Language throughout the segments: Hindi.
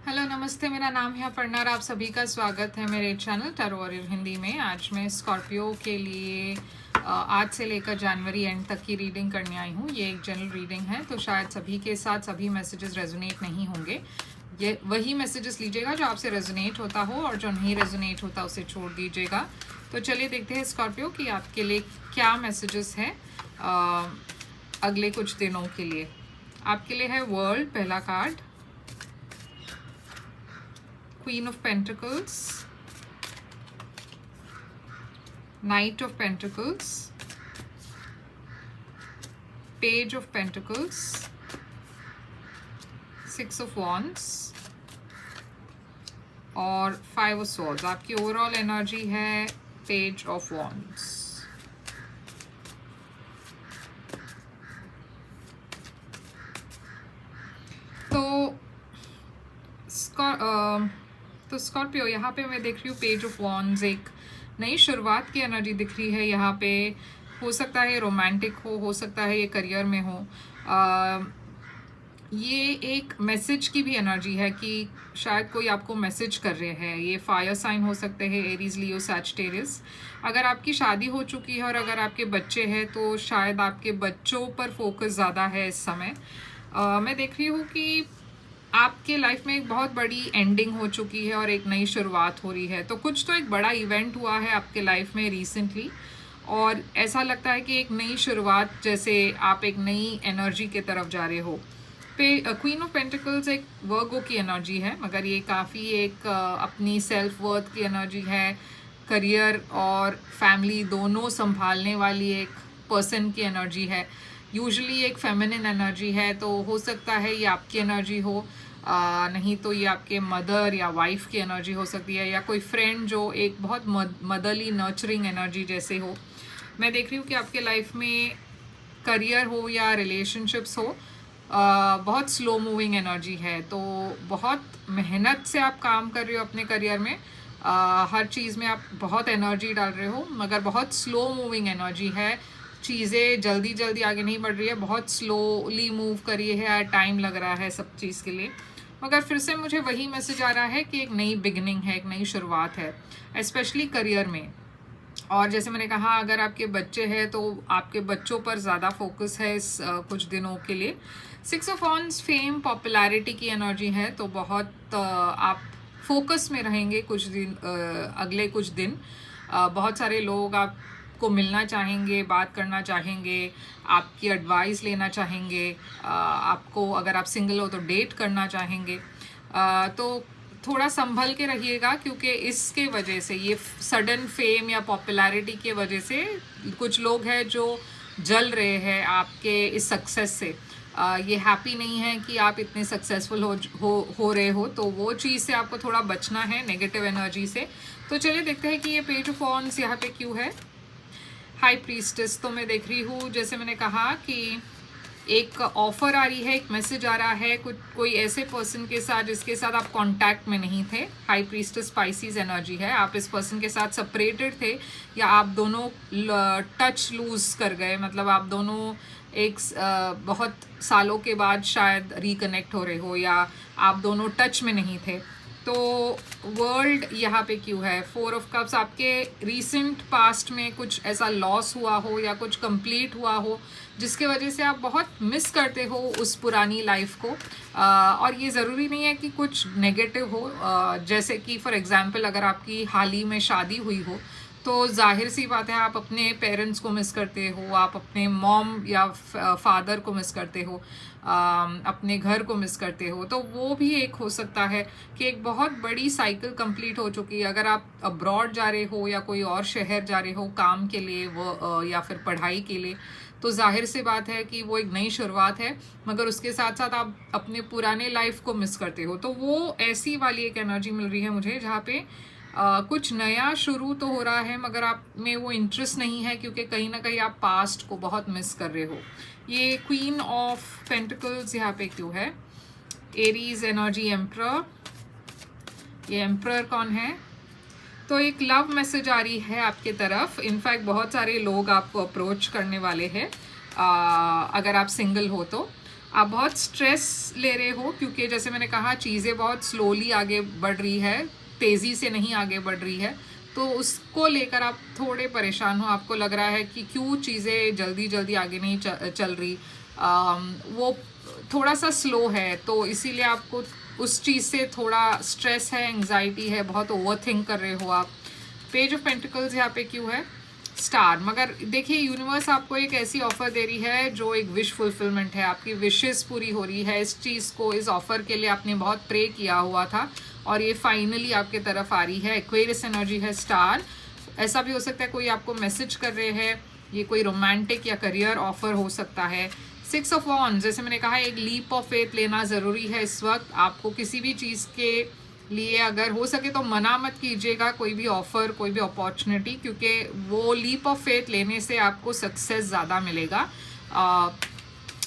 हेलो नमस्ते, मेरा नाम है अपर्णा और आप सभी का स्वागत है मेरे चैनल टैरो वॉरियर हिंदी में। आज मैं स्कॉर्पियो के लिए आज से लेकर जनवरी एंड तक की रीडिंग करने आई हूँ। ये एक जनरल रीडिंग है, तो शायद सभी के साथ सभी मैसेजेस रेजोनेट नहीं होंगे। ये वही मैसेजेस लीजिएगा जो आपसे रेजोनेट होता हो, और जो नहीं रेजोनेट होता उसे छोड़ दीजिएगा। तो चलिए देखते हैं स्कॉर्पियो कि आपके लिए क्या मैसेजेस हैं अगले कुछ दिनों के लिए। आपके लिए है वर्ल्ड, पहला card, Queen of Pentacles, Knight of Pentacles, Page of Pentacles, Six of Wands और Five of Swords। आपकी ओवरऑल एनर्जी है Page of Wands। तो स्कॉर्पियो, यहाँ पे मैं देख रही हूँ पेज ऑफ वॉन्ड्स, एक नई शुरुआत की एनर्जी दिख रही है यहाँ पे। हो सकता है रोमांटिक हो सकता है ये करियर में हो। ये एक मैसेज की भी एनर्जी है कि शायद कोई आपको मैसेज कर रहे हैं। ये फायर साइन हो सकते हैं, एरीज, लियो, सैजिटेरियस। अगर आपकी शादी हो चुकी है और अगर आपके बच्चे हैं तो शायद आपके बच्चों पर फोकस ज़्यादा है इस समय। मैं देख रही हूँ कि आपके लाइफ में एक बहुत बड़ी एंडिंग हो चुकी है और एक नई शुरुआत हो रही है। तो कुछ तो एक बड़ा इवेंट हुआ है आपके लाइफ में रिसेंटली, और ऐसा लगता है कि एक नई शुरुआत, जैसे आप एक नई एनर्जी के तरफ जा रहे हो। क्वीन ऑफ पेंटिकल्स एक वर्गो की एनर्जी है, मगर ये काफ़ी एक अपनी सेल्फ वर्थ की एनर्जी है। करियर और फैमिली दोनों संभालने वाली एक पर्सन की एनर्जी है। यूजुअली एक फेमिनिन एनर्जी है, तो हो सकता है ये आपकी एनर्जी हो, नहीं तो ये आपके मदर या वाइफ की एनर्जी हो सकती है, या कोई फ्रेंड जो एक बहुत मदरली नर्चरिंग एनर्जी जैसे हो। मैं देख रही हूँ कि आपके लाइफ में करियर हो या रिलेशनशिप्स हो, बहुत स्लो मूविंग एनर्जी है। तो बहुत मेहनत से आप काम कर रहे हो अपने करियर में, हर चीज़ में आप बहुत एनर्जी डाल रहे हो, मगर बहुत स्लो मूविंग एनर्जी है। चीज़ें जल्दी जल्दी आगे नहीं बढ़ रही है, बहुत स्लोली मूव करिए है, टाइम लग रहा है सब चीज़ के लिए। मगर फिर से मुझे वही मैसेज आ रहा है कि एक नई बिगनिंग है, एक नई शुरुआत है, स्पेशली करियर में। और जैसे मैंने कहा, अगर आपके बच्चे हैं तो आपके बच्चों पर ज़्यादा फोकस है इस कुछ दिनों के लिए। Six of wands fame, popularity की एनर्जी है, तो बहुत आप फोकस में रहेंगे कुछ दिन, अगले कुछ दिन। बहुत सारे लोग आपको मिलना चाहेंगे, बात करना चाहेंगे, आपकी एडवाइस लेना चाहेंगे, आपको, अगर आप सिंगल हो तो डेट करना चाहेंगे। तो थोड़ा संभल के रहिएगा, क्योंकि इसके वजह से, ये सडन फेम या पॉपुलैरिटी के वजह से कुछ लोग हैं जो जल रहे हैं आपके इस सक्सेस से। ये हैप्पी नहीं है कि आप इतने सक्सेसफुल हो रहे हो, तो वो चीज़ से आपको थोड़ा बचना है, नेगेटिव एनर्जी से। तो चलिए देखते हैं कि ये पेज ऑफ वॉन्ड्स यहाँ पे क्यों है। हाई प्रीस्टेस, तो मैं देख रही हूँ, जैसे मैंने कहा कि एक ऑफर आ रही है, एक मैसेज आ रहा है कोई ऐसे पर्सन के साथ जिसके साथ आप कांटेक्ट में नहीं थे। हाई प्रीस्टेस स्पाइसीज एनर्जी है, आप इस पर्सन के साथ सेपरेटेड थे, या आप दोनों टच लूज कर गए, मतलब आप दोनों एक बहुत सालों के बाद शायद रिकनेक्ट हो रहे हो, या आप दोनों टच में नहीं थे। तो वर्ल्ड यहाँ पे क्यों है? फोर ऑफ कप्स, आपके रीसेंट पास्ट में कुछ ऐसा लॉस हुआ हो या कुछ कंप्लीट हुआ हो जिसके वजह से आप बहुत मिस करते हो उस पुरानी लाइफ को। और ये ज़रूरी नहीं है कि कुछ नेगेटिव हो, जैसे कि फॉर एग्जांपल अगर आपकी हाल ही में शादी हुई हो, तो जाहिर सी बात है आप अपने पेरेंट्स को मिस करते हो, आप अपने मॉम या फादर को मिस करते हो, अपने घर को मिस करते हो। तो वो भी एक हो सकता है कि एक बहुत बड़ी साइकिल कंप्लीट हो चुकी है। अगर आप अब्रॉड जा रहे हो या कोई और शहर जा रहे हो काम के लिए, वो या फिर पढ़ाई के लिए, तो जाहिर सी बात है कि वो एक नई शुरुआत है, मगर उसके साथ साथ आप अपने पुराने लाइफ को मिस करते हो। तो वो ऐसी वाली एक एनर्जी मिल रही है मुझे, जहाँ पे कुछ नया शुरू तो हो रहा है, मगर आप में वो इंटरेस्ट नहीं है, क्योंकि कहीं ना कहीं आप पास्ट को बहुत मिस कर रहे हो। ये क्वीन ऑफ पेंटिकल्स यहाँ पे क्यों है? Aries energy, emperor. ये एम्परर कौन है? तो एक लव मैसेज आ रही है आपके तरफ। इनफैक्ट बहुत सारे लोग आपको अप्रोच करने वाले हैं, अगर आप सिंगल हो तो। आप बहुत स्ट्रेस ले रहे हो, क्योंकि जैसे मैंने कहा चीज़ें बहुत स्लोली आगे बढ़ रही है, तेज़ी से नहीं आगे बढ़ रही है, तो उसको लेकर आप थोड़े परेशान हो। आपको लग रहा है कि क्यों चीज़ें जल्दी जल्दी आगे नहीं चल रही, वो थोड़ा सा स्लो है, तो इसीलिए आपको उस चीज़ से थोड़ा स्ट्रेस है, एंग्जाइटी है, बहुत ओवर थिंक कर रहे हो आप। पेज ऑफ पेंटिकल्स यहाँ पे क्यों है? स्टार। मगर देखिए यूनिवर्स आपको एक ऐसी ऑफ़र दे रही है जो एक विश फुलफिलमेंट है, आपकी विशेस पूरी हो रही है। इस चीज़ को, इस ऑफ़र के लिए आपने बहुत प्रे किया हुआ था और ये फाइनली आपके तरफ आ रही है। एक्वेरियस एनर्जी है, स्टार। ऐसा भी हो सकता है कोई आपको मैसेज कर रहे हैं, ये कोई रोमांटिक या करियर ऑफ़र हो सकता है। 6 ऑफ वॉन्ड्स, जैसे मैंने कहा एक लीप ऑफ फेथ लेना ज़रूरी है इस वक्त। आपको किसी भी चीज़ के लिए अगर हो सके तो मना मत कीजिएगा कोई भी ऑफ़र, कोई भी अपॉर्चुनिटी, क्योंकि वो लीप ऑफ फेथ लेने से आपको सक्सेस ज़्यादा मिलेगा।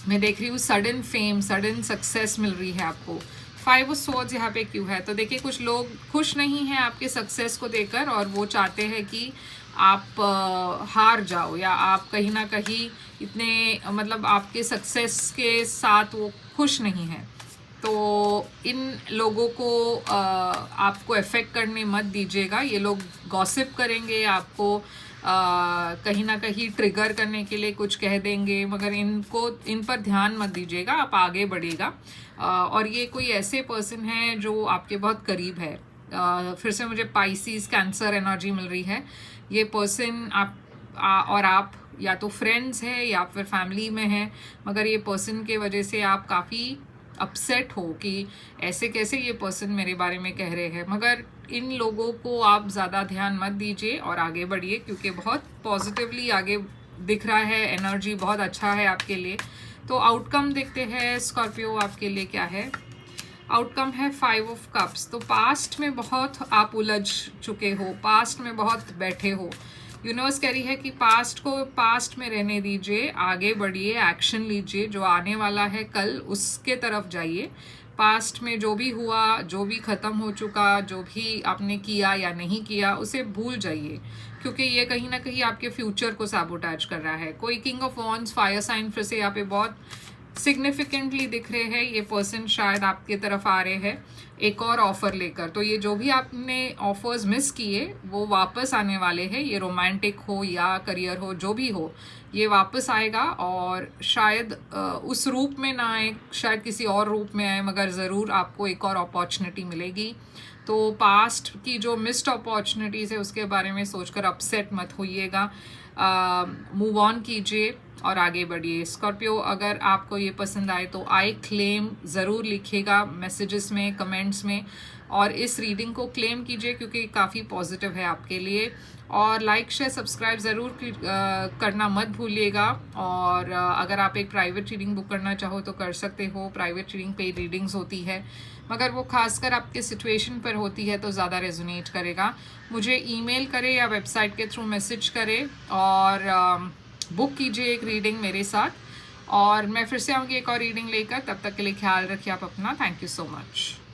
मैं देख रही हूँ सडन फेम, सडन सक्सेस मिल रही है आपको। 5 ऑफ स्वॉर्ड्स यहाँ पे क्यों है? तो देखिए कुछ लोग खुश नहीं हैं आपके सक्सेस को देकर और वो चाहते हैं कि आप हार जाओ, या आप कहीं ना कहीं इतने मतलब आपके सक्सेस के साथ वो खुश नहीं हैं। तो इन लोगों को आपको अफेक्ट करने मत दीजिएगा। ये लोग गॉसिप करेंगे, आपको कहीं ना कहीं ट्रिगर करने के लिए कुछ कह देंगे, मगर इन पर ध्यान मत दीजिएगा, आप आगे बढ़िएगा। और ये कोई ऐसे पर्सन हैं जो आपके बहुत करीब है। फिर से मुझे पाइसिस, कैंसर एनर्जी मिल रही है। ये पर्सन और आप या तो फ्रेंड्स हैं या फिर फैमिली में हैं, मगर ये पर्सन के वजह से आप काफ़ी अपसेट हो कि ऐसे कैसे ये पर्सन मेरे बारे में कह रहे हैं। मगर इन लोगों को आप ज़्यादा ध्यान मत दीजिए और आगे बढ़िए, क्योंकि बहुत पॉजिटिवली आगे दिख रहा है, एनर्जी बहुत अच्छा है आपके लिए। तो आउटकम देखते हैं स्कॉर्पियो आपके लिए क्या है। आउटकम है 5 ऑफ कप्स। तो पास्ट में बहुत आप उलझ चुके हो, पास्ट में बहुत बैठे हो। यूनिवर्स कह रही है कि पास्ट को पास्ट में रहने दीजिए, आगे बढ़िए, एक्शन लीजिए, जो आने वाला है कल उसके तरफ जाइए। पास्ट में जो भी हुआ, जो भी ख़त्म हो चुका, जो भी आपने किया या नहीं किया, उसे भूल जाइए, क्योंकि ये कहीं ना कहीं आपके फ्यूचर को सैबोटेज कर रहा है। कोई king of wands, fire sign फिर से यहाँ पे बहुत सिग्निफिकेंटली दिख रहे हैं। ये पर्सन शायद आपके तरफ आ रहे हैं एक और ऑफ़र लेकर। तो ये जो भी आपने ऑफर्स मिस किए वो वापस आने वाले हैं। ये रोमांटिक हो या करियर हो, जो भी हो, ये वापस आएगा। और शायद उस रूप में ना आए, शायद किसी और रूप में आए, मगर ज़रूर आपको एक और अपॉर्चुनिटी मिलेगी। तो पास्ट की जो मिस्ड अपॉर्चुनिटीज़ है उसके बारे में सोचकर अपसेट मत होइएगा, मूव ऑन कीजिए और आगे बढ़िए। स्कॉर्पियो, अगर आपको ये पसंद आए तो आई क्लेम ज़रूर लिखिएगा मैसेजेस में, कमेंट्स में, और इस रीडिंग को क्लेम कीजिए क्योंकि काफ़ी पॉजिटिव है आपके लिए। और लाइक, शेयर, सब्सक्राइब ज़रूर करना मत भूलिएगा। और अगर आप एक प्राइवेट रीडिंग बुक करना चाहो तो कर सकते हो। प्राइवेट रीडिंग पेड रीडिंग्स होती है, मगर वो खासकर आपके सिचुएशन पर होती है तो ज़्यादा रेजोनेट करेगा। मुझे ईमेल करें या वेबसाइट के थ्रू मैसेज करें और बुक कीजिए एक रीडिंग मेरे साथ। और मैं फिर से आऊँगी एक और रीडिंग लेकर। तब तक के लिए ख्याल रखिए आप अपना। Thank you so much.